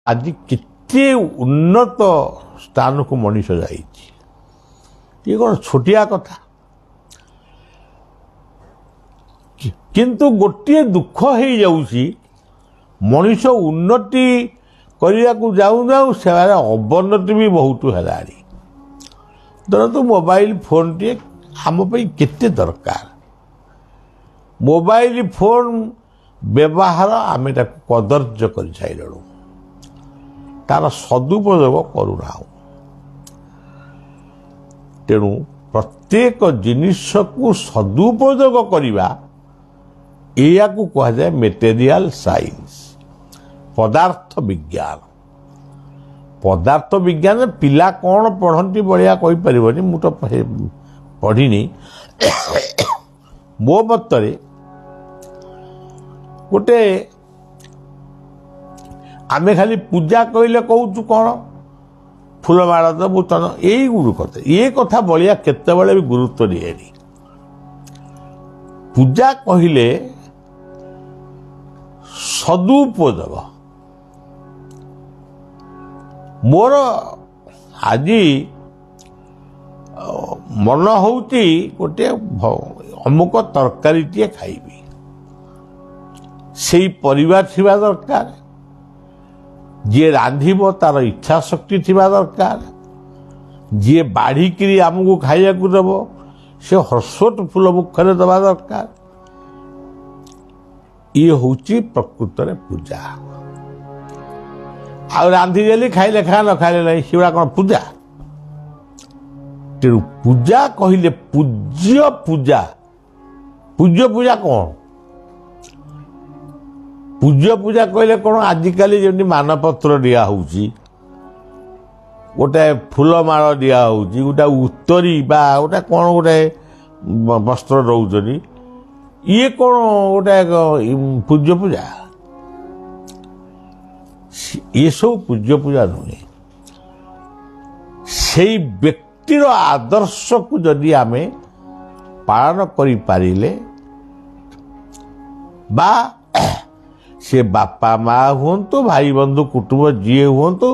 ଆଜି କେତେ ଉନ୍ନତ ସ୍ଥାନକୁ ମଣିଷ ଯାଇଛି। ଇଏ କ'ଣ ଛୋଟିଆ କଥା? କିନ୍ତୁ ଗୋଟିଏ ଦୁଃଖ ହେଇଯାଉଛି, ମଣିଷ ଉନ୍ନତି କରିବାକୁ ଯାଉ ଯାଉ ସେମାନେ ଅବନତି ବି ବହୁତ ହେଲାଣି। ଧରନ୍ତୁ ମୋବାଇଲ ଫୋନଟିଏ ଆମ ପାଇଁ କେତେ ଦରକାର। ମୋବାଇଲ ଫୋନ ବ୍ୟବହାର ଆମେ ତାକୁ କଦର୍ଯ୍ୟ କରିସାରିଲୁଣୁ, ତାର ସଦୁପଯୋଗ କରୁନାହୁଁ। ତେଣୁ ପ୍ରତ୍ୟେକ ଜିନିଷକୁ ସଦୁପଯୋଗ କରିବା, ଏହାକୁ କୁହାଯାଏ ମେଟେରିଆଲ ସାଇନ୍ସ, ପଦାର୍ଥ ବିଜ୍ଞାନ। ପଦାର୍ଥ ବିଜ୍ଞାନ ପିଲା କ'ଣ ପଢ଼ନ୍ତି ବଳିଆ କହିପାରିବନି, ମୁଁ ତ ପଢ଼ିନି। ମୋ ମତରେ ଗୋଟେ ଆମେ ଖାଲି ପୂଜା କହିଲେ କହୁଛୁ କ'ଣ, ଫୁଲମାଳ ଦେବୁ ତନ, କଥା ଏ କଥା ବଳିଆ କେତେବେଳେ ବି ଗୁରୁତ୍ୱ ଦିଏନି। ପୂଜା କହିଲେ ସଦୁପଯୋଗ। ମୋର ଆଜି ମନ ହେଉଛି ଗୋଟେ ଅମୁକ ତରକାରୀଟିଏ ଖାଇବି, ସେଇ ପରିବା ଥିବା ଦରକାର, ଯିଏ ରାନ୍ଧିବ ତାର ଇଚ୍ଛା ଶକ୍ତି ଥିବା ଦରକାର, ଯିଏ ବାଢ଼ିକିରି ଆମକୁ ଖାଇବାକୁ ଦେବ ସେ ହର୍ଷୋଟ ଫୁଲ ମୁଖରେ ଦେବା ଦରକାର। ଇଏ ହେଉଛି ପ୍ରକୃତରେ ପୂଜା। ଆଉ ରାନ୍ଧିଦେଲି ଖାଇଲେ ଖା ନ ଖାଇଲେ ନାହିଁ, ସେଗୁଡ଼ା କ'ଣ ପୂଜା? ତେଣୁ ପୂଜା କହିଲେ ପୂଜ୍ୟ ପୂଜା। ପୂଜ୍ୟ ପୂଜା କ'ଣ? ପୂଜ୍ୟ ପୂଜା କହିଲେ କ'ଣ? ଆଜିକାଲି ଯେମିତି ମାନପତ୍ର ଦିଆହେଉଛି, ଗୋଟାଏ ଫୁଲମାଳ ଦିଆହେଉଛି, ଗୋଟା ଉତ୍ତରୀ ବା ଗୋଟା କ'ଣ ଗୋଟେ ବସ୍ତ୍ର ଦେଉଛନ୍ତି, ଇଏ କ'ଣ ଗୋଟେ ପୂଜ୍ୟ ପୂଜା? ଏସବୁ ପୂଜ୍ୟ ପୂଜା ନୁହେଁ। ସେଇ ବ୍ୟକ୍ତିର ଆଦର୍ଶକୁ ଯଦି ଆମେ ପାଳନ କରିପାରିଲେ, ବା ସେ ବାପା ମା ହୁଅନ୍ତୁ, ଭାଇ ବନ୍ଧୁ କୁଟୁମ୍ବ ଯିଏ ହୁଅନ୍ତୁ,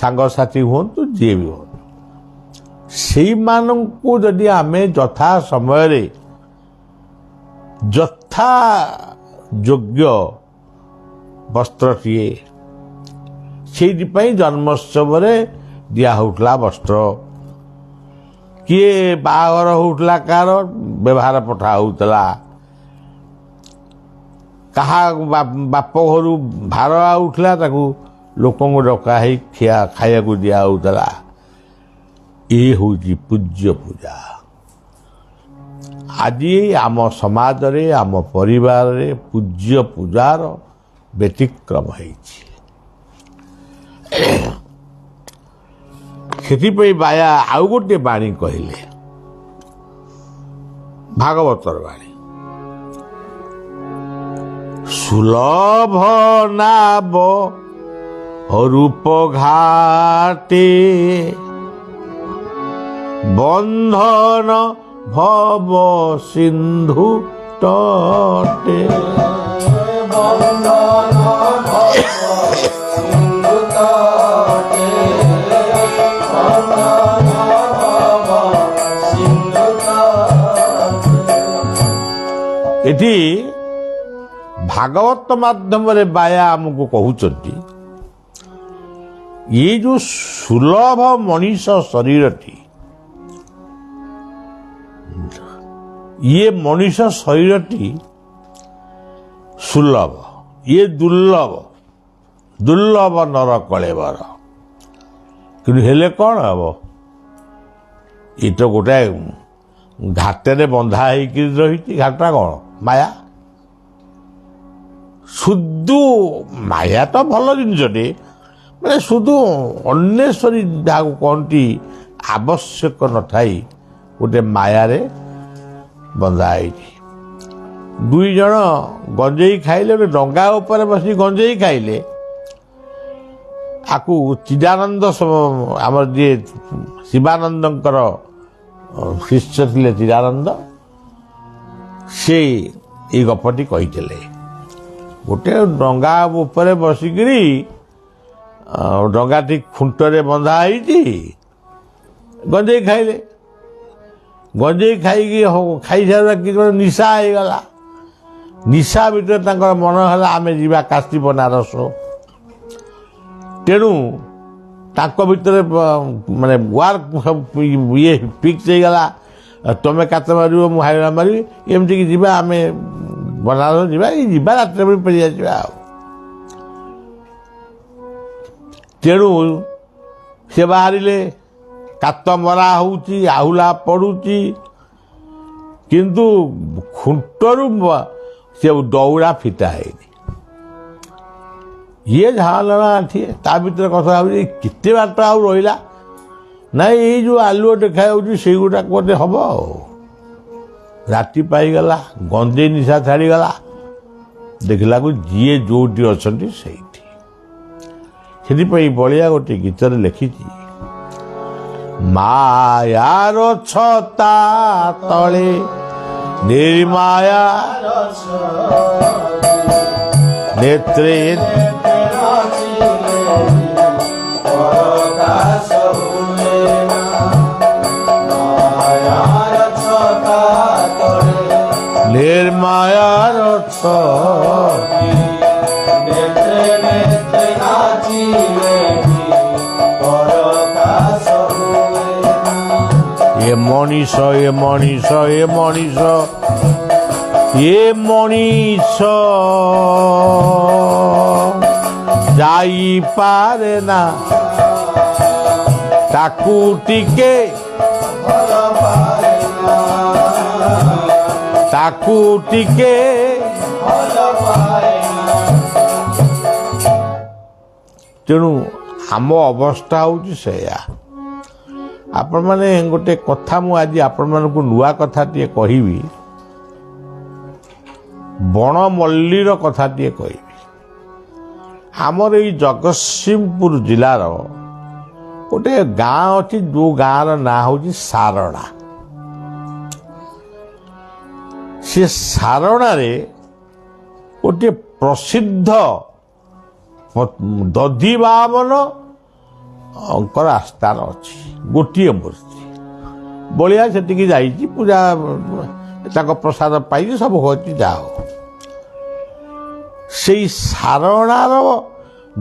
ସାଙ୍ଗସାଥି ହୁଅନ୍ତୁ, ଯିଏ ବି ହୁଅନ୍ତୁ, ସେଇମାନଙ୍କୁ ଯଦି ଆମେ ଯଥା ସମୟରେ ଯଥା ଯୋଗ୍ୟ ବସ୍ତ୍ରଟିଏ, ସେଇଥିପାଇଁ ଜନ୍ମୋତ୍ସବରେ ଦିଆହେଉଥିଲା ବସ୍ତ୍ର, କିଏ ବାହାଘର ହେଉଥିଲା କାହାର ବ୍ୟବହାର ପଠା ହେଉଥିଲା, କାହା ବାପ ଘରୁ ଭାର ଆଉଥିଲା ତାକୁ ଲୋକଙ୍କୁ ଡକା ହେଇ ଖାଇବାକୁ ଦିଆହେଉଥିଲା। ଏ ହେଉଛି ପୂଜ୍ୟ ପୂଜା। ଆଜି ଆମ ସମାଜରେ, ଆମ ପରିବାରରେ ପୂଜ୍ୟ ପୂଜାର ବ୍ୟତିକ୍ରମ ହେଇଛି। ସେଥିପାଇଁ ବାୟା ଆଉ ଗୋଟିଏ ବାଣୀ କହିଲେ, ଭାଗବତର ବାଣୀ, ସୁଲଭ ନାବ ରୂପ ଘାଟେ ବନ୍ଧନ ଭବ ସିନ୍ଧୁ ତଟେ। ଏଠି ଭାଗବତ ମାଧ୍ୟମରେ ବାୟା ଆମକୁ କହୁଛନ୍ତି, ये जो सुलभ मनीष शरीरटी, ये मनीष शरीरटी सुलभ, ये दुर्लभ, दुर्लभ नर कलेवर। कि हेले कौन हम, ये तो गोटे घाटे बंधा रही, घाटा कौन माया। शुद्ध माया तो भल जिनटे, मैंने शुद्ध अन्वेषरी जहाँ कहती आवश्यक न थाई गोटे मायारे बंधाई। दुई जन गंजेई खाइले, गोटे डंगा उपर बसी गंजेई खाइले, आकु चिदानंद आमर जी शिवानंदंकर शिष्य थे चिदानंद, से ये गपटी कही गोटे डंगा उपर बसिकी ଡଙ୍ଗାଟି ଖୁଣ୍ଟରେ ବନ୍ଧା ହେଇଛି, ଗଞ୍ଜେଇ ଖାଇଲେ। ଗଞ୍ଜେଇ ଖାଇକି ଖାଇସାରିବା କି ନିଶା ହେଇଗଲା। ନିଶା ଭିତରେ ତାଙ୍କର ମନ ହେଲା ଆମେ ଯିବା କାଶୀ ବନାରସ। ତେଣୁ ତାଙ୍କ ଭିତରେ ମାନେ ୱାର୍କ ଇଏ ଫିକ୍ସ ହେଇଗଲା, ତମେ କାତ ମାରିବ ମୁଁ ହାଇରା ମାରିବି, ଏମିତିକି ଯିବା ଆମେ ବନାରସ ଯିବା, ଯିବା ରାତିରେ ବି ଫେରି ଆସିବା ଆଉ। ତେଣୁ ସେ ବାହାରିଲେ। କାତ ମରା ହେଉଛି, ଆହୁଲା ପଡ଼ୁଛି, କିନ୍ତୁ ଖୁଣ୍ଟରୁ ସେ ଦୌଡ଼ା ଫିଟା ହେଇନି। ଇଏ ଝାଳନା ଠିଏ ତା ଭିତରେ କଥା ହେଉଛି କେତେ ବାଟ ଆଉ ରହିଲା, ନାଇଁ ଏଇ ଯେଉଁ ଆଲୁଅ ଦେଖାଯାଉଛି ସେଇଗୁଡ଼ାକ ଗୋଟେ ହବ ଆଉ। ରାତି ପାଇଗଲା, ଗଞ୍ଜେଇ ନିଶା ଛାଡ଼ିଗଲା, ଦେଖିଲାକୁ ଯିଏ ଯୋଉଠି ଅଛନ୍ତି ସେଇଠି। ସେଥିପାଇଁ ବଳିଆ ଗୋଟେ ଗୀତରେ ଲେଖିଛି, ମାୟାର ଛତା ତଳେ ନିର୍ମାୟା ନେତ୍ରେ ନିର୍ମାୟାର ଏ ମଣିଷ ଏ ମଣିଷ ଏ ମଣିଷ ଏ ମଣିଷ ଯାଇପାରେ ନା, ତାକୁ ଟିକେ ତାକୁ ଟିକେ ତେଣୁ ଆମ ଅବସ୍ଥା ହେଉଛି ସେଇଆ। ଆପଣମାନେ ଗୋଟେ କଥା ମୁଁ ଆଜି ଆପଣମାନଙ୍କୁ ନୂଆ କଥାଟିଏ କହିବି, ବଣମଲ୍ଲୀର କଥାଟିଏ କହିବି। ଆମର ଏଇ ଜଗତସିଂହପୁର ଜିଲ୍ଲାର ଗୋଟେ ଗାଁ ଅଛି, ଯେଉଁ ଗାଁର ନାଁ ହେଉଛି ସାରଣା। ସେ ସାରଣାରେ ଗୋଟିଏ ପ୍ରସିଦ୍ଧ ଦଧିବାମନଙ୍କର ଆସ୍ଥାନ ଅଛି, ଗୋଟିଏ ମୂର୍ତ୍ତି। ବଳିଆ ସେଠିକି ଯାଇଛି, ପୂଜା ତାଙ୍କ ପ୍ରସାଦ ପାଇକି ସବୁ ହେଉଛି ଯାଅ। ସେଇ ସାରଣାର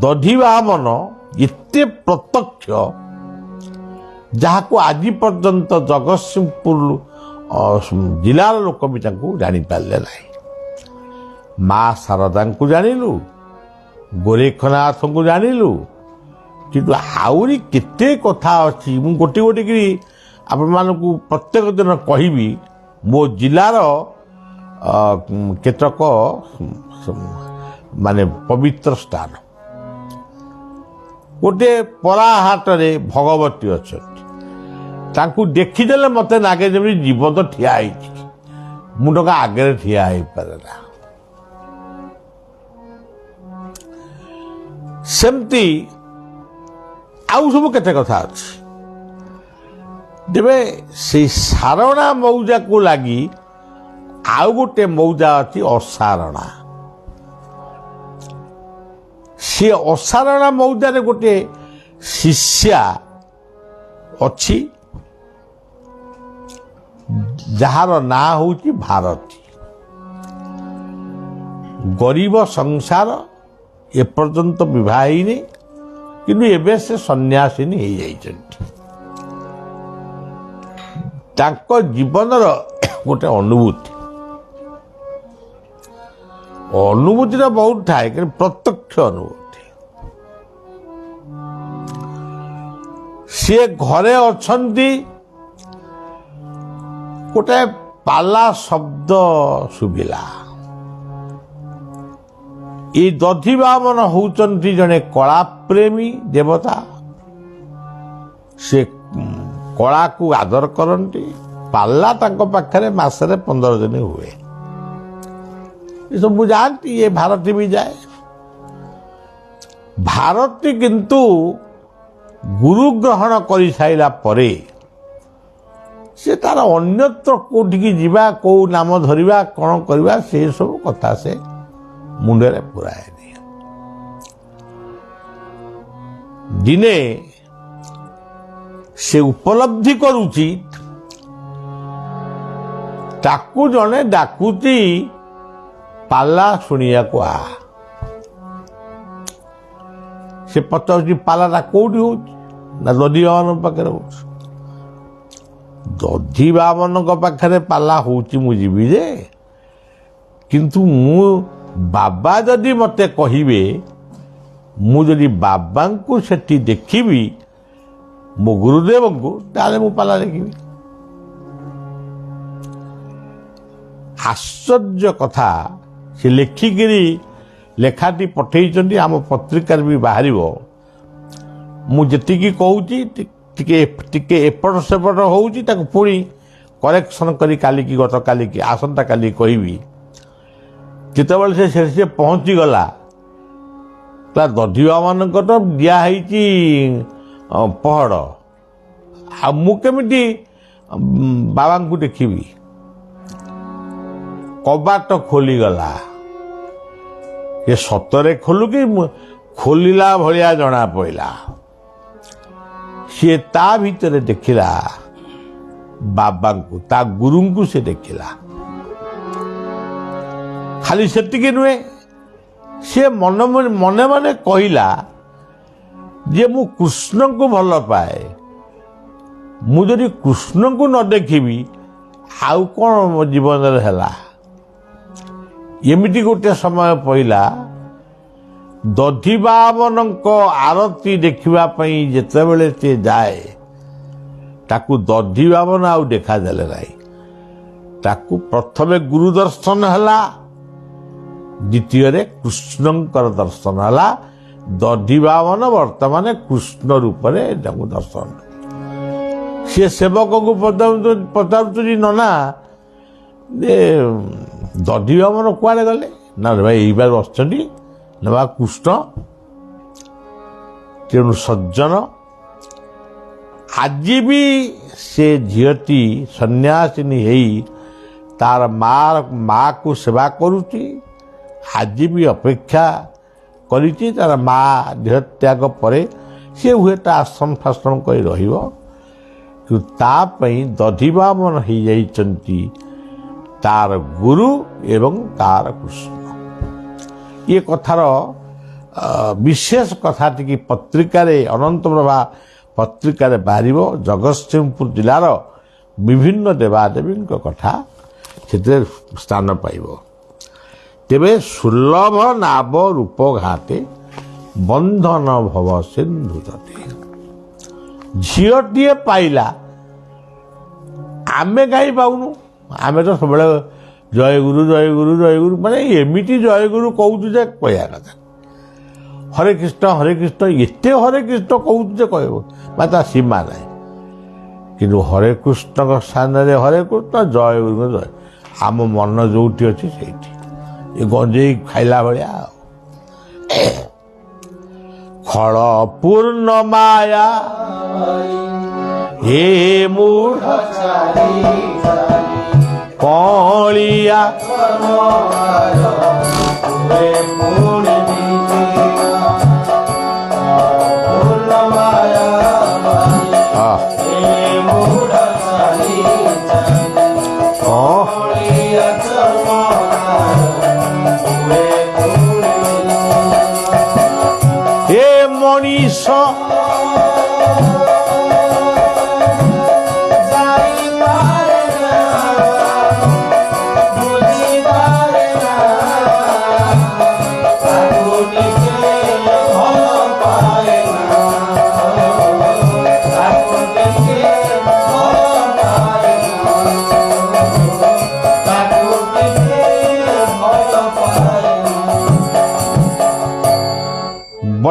ଦଧିବାମନ ଏତେ ପ୍ରତ୍ୟକ୍ଷ, ଯାହାକୁ ଆଜି ପର୍ଯ୍ୟନ୍ତ ଜଗତସିଂହପୁର ଜିଲ୍ଲାର ଲୋକ ବି ତାଙ୍କୁ ଜାଣିପାରିଲେ ନାହିଁ। ମା ଶାରଦାଙ୍କୁ ଜାଣିଲୁ, ଗୋରେଖନାଥଙ୍କୁ ଜାଣିଲୁ, କିନ୍ତୁ ଆହୁରି କେତେ କଥା ଅଛି। ମୁଁ ଗୋଟି ଗୋଟି କରି ଆପଣମାନଙ୍କୁ ପ୍ରତ୍ୟେକ ଦିନ କହିବି ମୋ ଜିଲ୍ଲାର କେତେକ ମାନେ ପବିତ୍ର ସ୍ଥାନ। ଗୋଟିଏ ପରାହାଟରେ ଭଗବତୀ ଅଛନ୍ତି, ତାଙ୍କୁ ଦେଖିଦେଲେ ମୋତେ ଲାଗେ ଯେମିତି ଜୀବନ୍ତ ଠିଆ ହେଇଛି, ମୁଁ ଟଙ୍କା ଆଗରେ ଠିଆ ହେଇପାରେ ନା। ସେମିତି ଆଉ ସବୁ କେତେ କଥା ଅଛି। ତେବେ ସେଇ ସାରଣା ମୌଜାକୁ ଲାଗି ଆଉ ଗୋଟେ ମୌଜା ଅଛି ଅସାରଣା। ସେ ଅସାରଣା ମୌଜାରେ ଗୋଟେ ଶିଷ୍ୟା ଅଛି, ଯାହାର ନାଁ ହେଉଛି ଭାରତୀ। ଗରିବ ସଂସାର, ଏପର୍ଯ୍ୟନ୍ତ ବିବାହ ହେଇନି, କିନ୍ତୁ ଏବେ ସେ ସନ୍ନ୍ୟାସିନୀ ହେଇଯାଇଛନ୍ତି। ତାଙ୍କ ଜୀବନର ଗୋଟେ ଅନୁଭୂତିର ବହୁତ ଥାଏ, କିନ୍ତୁ ପ୍ରତ୍ୟକ୍ଷ ଅନୁଭୂତି। ସିଏ ଘରେ ଅଛନ୍ତି, ଗୋଟେ ପାଲା ଶବ୍ଦ ଶୁଭିଲା। ଏଇ ଦଧିବାମନ ହେଉଛନ୍ତି ଜଣେ କଳାପ୍ରେମୀ ଦେବତା। ସେ କଳାକୁ ଆଦର କରନ୍ତି। ପାଲା ତାଙ୍କ ପାଖରେ ମାସରେ 15 ଦିନ ହୁଏ। ଏସବୁ ଯାଆନ୍ତି, ଏ ଭାରତୀ ବି ଯାଏ। ଭାରତୀ କିନ୍ତୁ ଗୁରୁ ଗ୍ରହଣ କରିସାରିଲା ପରେ ସେ ତାର ଅନ୍ୟତ୍ର କୋଉଠିକି ଯିବା, କୋଉ ନାମ ଧରିବା, କ'ଣ କରିବା, ସେସବୁ କଥା ସେ ମୁଣ୍ଡରେ ପୁରାଏନି। ଦିନେ ସେ ଉପଲବ୍ଧି କରୁଛି ତାକୁ ଜଣେ ଡାକୁଛି ପାଲା ଶୁଣିବାକୁ ଆ। ସେ ପଚାରୁଛି ପାଲାଟା କୋଉଠି ହଉଛି? ନା ଦଧି ବାମନଙ୍କ ପାଖରେ ହଉଛି। ଦଧି ବାମନଙ୍କ ପାଖରେ ପାଲା ହଉଛି ମୁଁ ଯିବି ଯେ, କିନ୍ତୁ ମୁଁ ବାବା ଯଦି ମୋତେ କହିବେ, ମୁଁ ଯଦି ବାବାଙ୍କୁ ସେଠି ଦେଖିବି ମୋ ଗୁରୁଦେବଙ୍କୁ, ତାହେଲେ ମୁଁ ପାଲା ଦେଖିବି। ଆଶ୍ଚର୍ଯ୍ୟ କଥା, ସେ ଲେଖିକିରି ଲେଖାଟି ପଠେଇଛନ୍ତି, ଆମ ପତ୍ରିକାରେ ବି ବାହାରିବ। ମୁଁ ଯେତିକି କହୁଛି ଟିକେ ଟିକେ ଏପଟ ସେପଟ ହେଉଛି, ତାକୁ ପୁଣି କରେକ୍ସନ୍ କରି କାଲିକି ଗତକାଲିକି ଆସନ୍ତାକାଲି କହିବି। ଯେତେବେଳେ ସେ ପହଞ୍ଚିଗଲା, ତା ଦଧିବାମାନଙ୍କ ତ ଦିଆହେଇଛି ପହଡ଼, ଆଉ ମୁଁ କେମିତି ବାବାଙ୍କୁ ଦେଖିବି? କବାଟ ଖୋଲିଗଲା। ଏ ସତରେ ଖୋଲୁ କି ଖୋଲିଲା ଭଳିଆ ଜଣା ପଡ଼ିଲା। ସିଏ ତା ଭିତରେ ଦେଖିଲା ବାବାଙ୍କୁ, ତା ଗୁରୁଙ୍କୁ ସେ ଦେଖିଲା। ଖାଲି ସେତିକି ନୁହେଁ, ସେ ମନେ ମନେ କହିଲା ଯେ ମୁଁ କୃଷ୍ଣଙ୍କୁ ଭଲ ପାଏ, ମୁଁ ଯଦି କୃଷ୍ଣଙ୍କୁ ନ ଦେଖିବି ଆଉ କ'ଣ ମୋ ଜୀବନରେ ହେଲା। ଏମିତି ଗୋଟେ ସମୟ ପଡ଼ିଲା, ଦଧିବାମନଙ୍କ ଆରତୀ ଦେଖିବା ପାଇଁ ଯେତେବେଳେ ସେ ଯାଏ, ତାକୁ ଦଧିବାମନ ଆଉ ଦେଖାଦେଲେ ନାହିଁ। ତାକୁ ପ୍ରଥମେ ଗୁରୁ ଦର୍ଶନ ହେଲା, ଦ୍ୱିତୀୟରେ କୃଷ୍ଣଙ୍କର ଦର୍ଶନ ହେଲା। ଦଧିବାମନ ବର୍ତ୍ତମାନ କୃଷ୍ଣ ରୂପରେ ତାଙ୍କୁ ଦର୍ଶନ। ସିଏ ସେବକଙ୍କୁ ପଚାରୁଛନ୍ତି, ନନା ଯେ ଦଧିବାମନ କୁଆଡ଼େ ଗଲେ? ନା ଭାଇ ଏଇବାର ବସିଛନ୍ତି, ନା ବା କୃଷ୍ଣ। ତେଣୁ ସଜ୍ଜନ, ଆଜି ବି ସେ ଝିଅଟି ସନ୍ନ୍ୟାସିନୀ ହେଇ ତାର ମାକୁ ସେବା କରୁଛି। ଆଜି ବି ଅପେକ୍ଷା କରିଛି ତାର ମା ଦେହତ୍ୟାଗ ପରେ ସେ ହୁଏତ ଆଶ୍ରମ ଫାଶ୍ରମ କରି ରହିବ, କିନ୍ତୁ ତା ପାଇଁ ଦଧିବାମନ ହେଇଯାଇଛନ୍ତି ତାର ଗୁରୁ ଏବଂ ତାର କୃଷ୍ଣ। ଏ କଥାର ବିଶେଷ କଥା ଟିକେ ପତ୍ରିକାରେ, ଅନନ୍ତପ୍ରଭା ପତ୍ରିକାରେ ବାହାରିବ। ଜଗତସିଂହପୁର ଜିଲ୍ଲାର ବିଭିନ୍ନ ଦେବାଦେବୀଙ୍କ କଥା ସେଥିରେ ସ୍ଥାନ ପାଇବ। ତେବେ ସୁଲଭ ନାବ ରୂପ ଘାତେ ବନ୍ଧନ ଭବ ସିନ୍ଧୁ ତଟେ। ଝିଅଟିଏ ପାଇଲା, ଆମେ କାହିଁ ପାଉନୁ? ଆମେ ତ ସବୁବେଳେ ଜୟଗୁରୁ ଜୟଗୁରୁ ଜୟଗୁରୁ, ମାନେ ଏମିତି ଜୟଗୁରୁ କହୁଛୁ ଯେ କହିବା କଥା। ହରେ କୃଷ୍ଣ ଏତେ ହରେ କୃଷ୍ଣ କହୁଛୁ ଯେ କହିବ, ମାନେ ତା ସୀମା ନାହିଁ। କିନ୍ତୁ ହରେ କୃଷ୍ଣଙ୍କ ସ୍ଥାନରେ ହରେ କୃଷ୍ଣ, ଜୟଗୁରୁଙ୍କ ଜୟ। ଆମ ମନ ଯୋଉଠି ଅଛି ସେଇଠି, ଏ ଗଞ୍ଜେଇ ଖାଇଲା ଭଳିଆ। ଖଳ ପୂର୍ଣ୍ଣ ମାୟା ହେ ମୂଢ଼ କଳିଆ ମଣିଷ